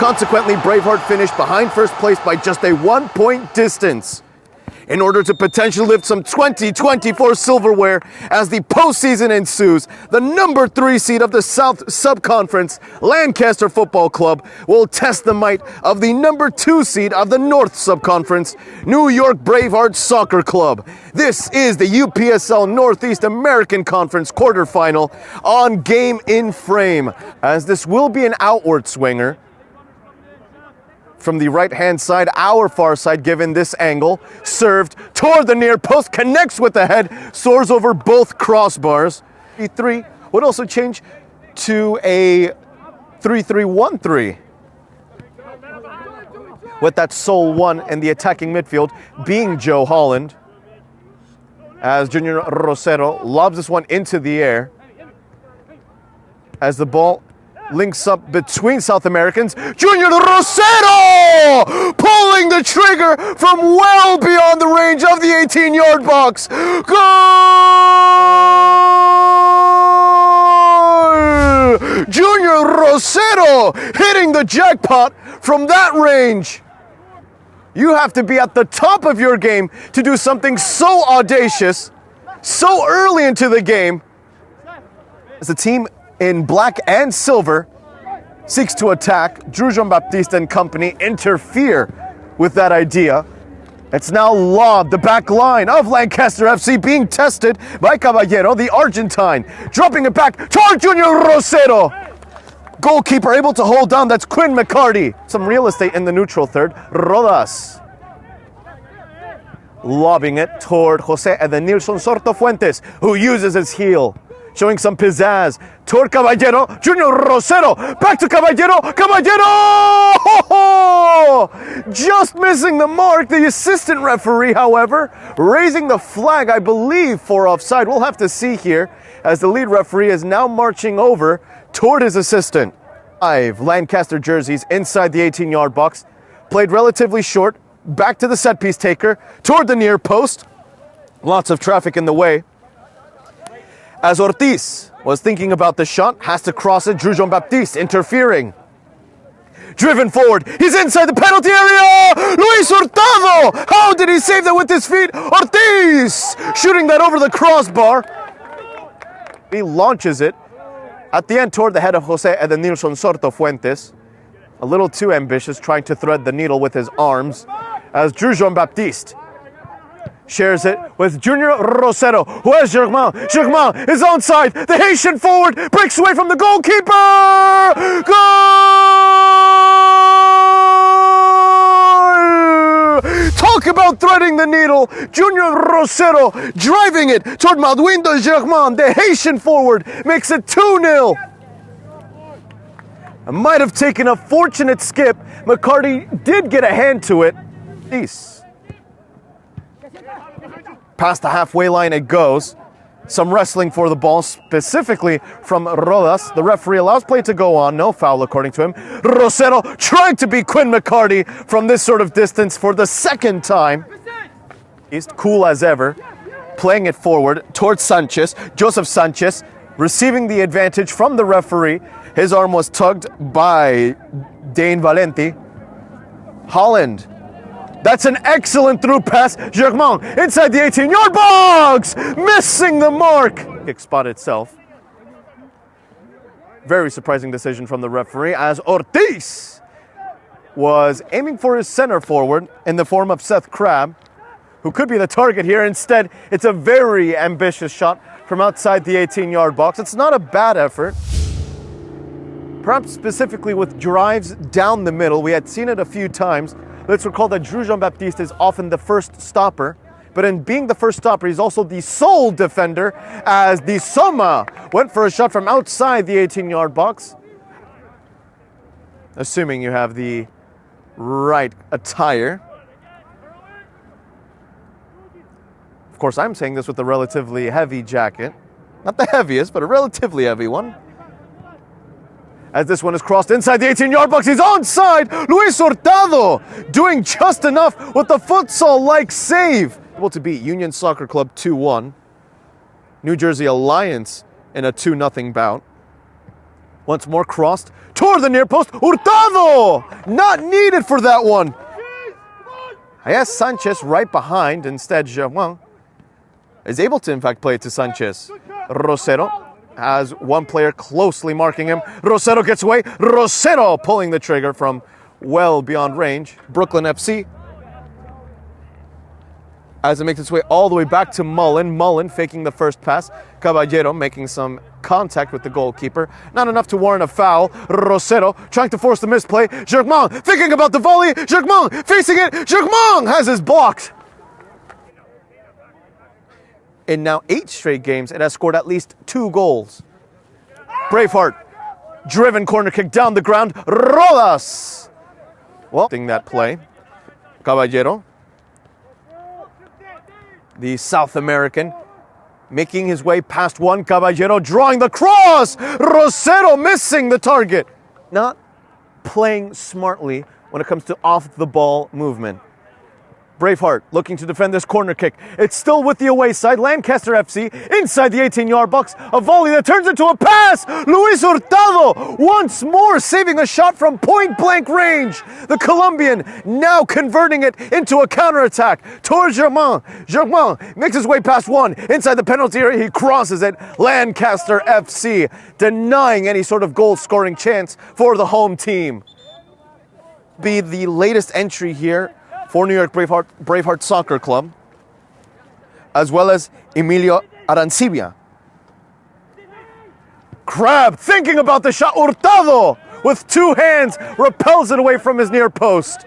Consequently, Braveheart finished behind first place by just a 1-point distance. In order to potentially lift some 2024 silverware as the postseason ensues, the number 3 seed of the South Subconference, Lancaster Football Club, will test the might of the number 2 seed of the North Subconference, New York Braveheart Soccer Club. This is the UPSL Northeast American Conference quarterfinal on Game in Frame, as this will be an outward swinger. From the right-hand side, our far side, given this angle, served toward the near post, connects with the head, soars over both crossbars. 3 would also change to a 3-3-1-3. With that sole one in the attacking midfield being Joe Holland. As Junior Rosero lobs this one into the air. As the ball links up between South Americans. Junior Rosero pulling the trigger from well beyond the range of the 18-yard box. Goal! Junior Rosero hitting the jackpot from that range. You have to be at the top of your game to do something so audacious, so early into the game. As the team in black and silver seeks to attack, Drew Jean-Baptiste and company interfere with that idea. It's now lobbed, the back line of Lancaster FC being tested by Caballero, the Argentine, dropping it back toward Junior Rosero. Goalkeeper able to hold down, that's Quinn McCarty. Some real estate in the neutral third, Rodas. Lobbing it toward Jose Edenilson Sortofuentes, who uses his heel. Showing some pizzazz toward Caballero. Junior Rosero back to Caballero. Caballero! Just missing the mark. The assistant referee, however, raising the flag, I believe, for offside. We'll have to see here as the lead referee is now marching over toward his assistant. 5 Lancaster jerseys inside the 18-yard box. Played relatively short. Back to the set piece taker toward the near post. Lots of traffic in the way. As Ortiz was thinking about the shot, has to cross it. Drew Jean-Baptiste interfering. Driven forward. He's inside the penalty area. Luis Hurtado. How did he save that with his feet? Ortiz shooting that over the crossbar. He launches it at the end toward the head of Jose Edenilson Sortofuentes. A little too ambitious, trying to thread the needle with his arms. As Drew Jean-Baptiste shares it with Junior Rosero, who has Germain. Germain is onside. The Haitian forward breaks away from the goalkeeper. Goal! Talk about threading the needle. Junior Rosero driving it toward Malduindo Germain. The Haitian forward makes it 2-0. Might have taken a fortunate skip. McCarty did get a hand to it. Peace. Past the halfway line it goes. Some wrestling for the ball, specifically from Rodas. The referee allows play to go on. No foul according to him. Rosero trying to beat Quinn McCarty from this sort of distance for the second time. He's cool as ever. Playing it forward towards Sanchez. Joseph Sanchez receiving the advantage from the referee. His arm was tugged by Dane Valenti. Holland. That's an excellent through pass. Germain inside the 18-yard box, missing the mark. Kick spot itself. Very surprising decision from the referee as Ortiz was aiming for his center forward in the form of Seth Crabb, who could be the target here. Instead, it's a very ambitious shot from outside the 18-yard box. It's not a bad effort. Perhaps specifically with drives down the middle. We had seen it a few times. Let's recall that Drew Jean-Baptiste is often the first stopper, but in being the first stopper, he's also the sole defender, as the Soma went for a shot from outside the 18-yard box. Assuming you have the right attire. Of course, I'm saying this with a relatively heavy jacket. Not the heaviest, but a relatively heavy one. As this one is crossed inside the 18-yard box, he's onside. Luis Hurtado doing just enough with the futsal-like save. Able to beat Union Soccer Club 2-1. New Jersey Alliance in a 2-0 bout. Once more crossed toward the near post. Hurtado! Not needed for that one. Yes, Sanchez right behind. Instead, Germain is able to, in fact, play it to Sanchez. Rosero has one player closely marking him. Rosero gets away. Rosero pulling the trigger from well beyond range. Brooklyn FC, as it makes its way all the way back to Mullen. Mullen faking the first pass. Caballero making some contact with the goalkeeper. Not enough to warrant a foul. Rosero trying to force the misplay. Germain thinking about the volley. Germain facing it. Germain has his blocked. In now 8 straight games, it has scored at least 2 goals. Braveheart, driven corner kick down the ground. Rodas! Well, that play. Caballero, the South American, making his way past one. Caballero drawing the cross. Rosero missing the target. Not playing smartly when it comes to off-the-ball movement. Braveheart looking to defend this corner kick. It's still with the away side. Lancaster FC inside the 18-yard box. A volley that turns into a pass. Luis Hurtado once more saving a shot from point-blank range. The Colombian now converting it into a counterattack towards Germain. Germain makes his way past one. Inside the penalty area, he crosses it. Lancaster FC denying any sort of goal-scoring chance for the home team. Be the latest entry here for New York Braveheart Soccer Club, as well as Emilio Arancibia. Crab thinking about the shot. Hurtado with 2 hands repels it away from his near post.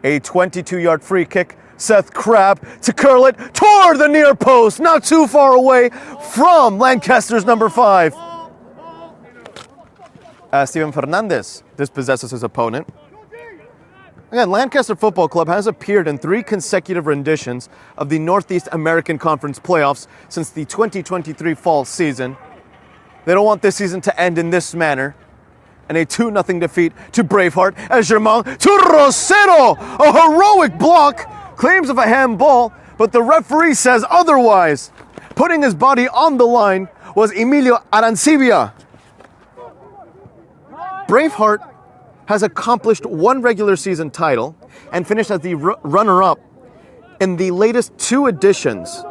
A 22-yard free kick. Seth Crab to curl it toward the near post, not too far away from Lancaster's number 5. Steven Fernandez dispossesses his opponent. Again, Lancaster Football Club has appeared in 3 consecutive renditions of the Northeast American Conference playoffs since the 2023 fall season. They don't want this season to end in this manner. And a 2-0 defeat to Braveheart as Germain to Rosero. A heroic block, claims of a handball, but the referee says otherwise. Putting his body on the line was Emilio Arancibia. Braveheart has accomplished 1 regular season title and finished as the runner-up in the latest 2 editions.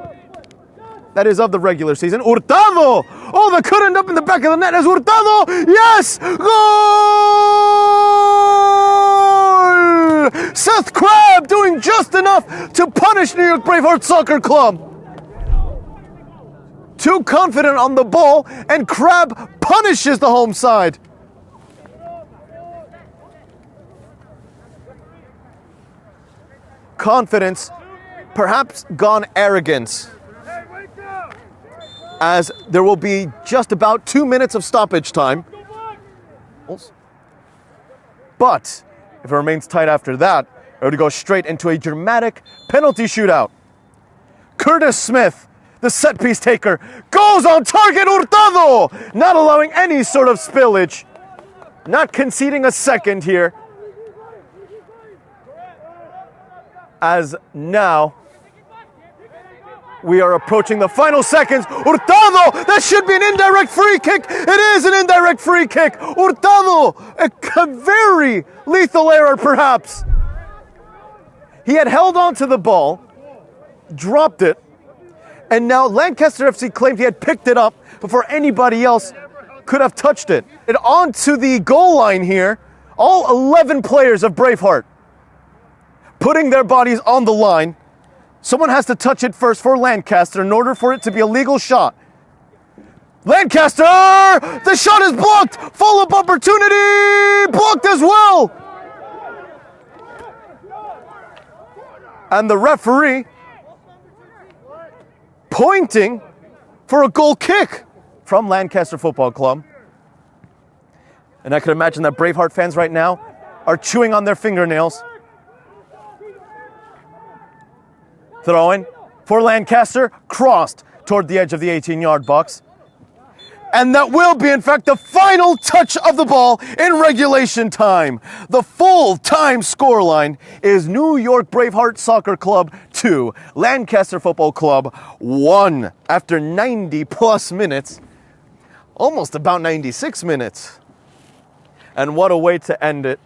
That is of the regular season. Hurtado! Oh, that could end up in the back of the net as Hurtado! Yes! Goal! Seth Crab doing just enough to punish New York Braveheart Soccer Club. Too confident on the ball, and Crab punishes the home side. Confidence, perhaps gone arrogance, as there will be just about 2 minutes of stoppage time. But if it remains tight after that, it would go straight into a dramatic penalty shootout. Curtis Smith, the set piece taker, goes on target. Hurtado, not allowing any sort of spillage, not conceding a second here. As now we are approaching the final seconds. Hurtado, that should be an indirect free kick. It is an indirect free kick. Hurtado, a very lethal error perhaps. He had held on to the ball, dropped it, and now Lancaster FC claimed he had picked it up before anybody else could have touched it. And onto the goal line here, all 11 players of Braveheart putting their bodies on the line. Someone has to touch it first for Lancaster in order for it to be a legal shot. Lancaster! The shot is blocked! Follow-up opportunity! Blocked as well! And the referee pointing for a goal kick from Lancaster Football Club. And I can imagine that Braveheart fans right now are chewing on their fingernails. Throw in for Lancaster, crossed toward the edge of the 18-yard box. And that will be, in fact, the final touch of the ball in regulation time. The full-time scoreline is New York Braveheart Soccer Club 2, Lancaster Football Club 1. After 90-plus minutes, almost about 96 minutes. And what a way to end it.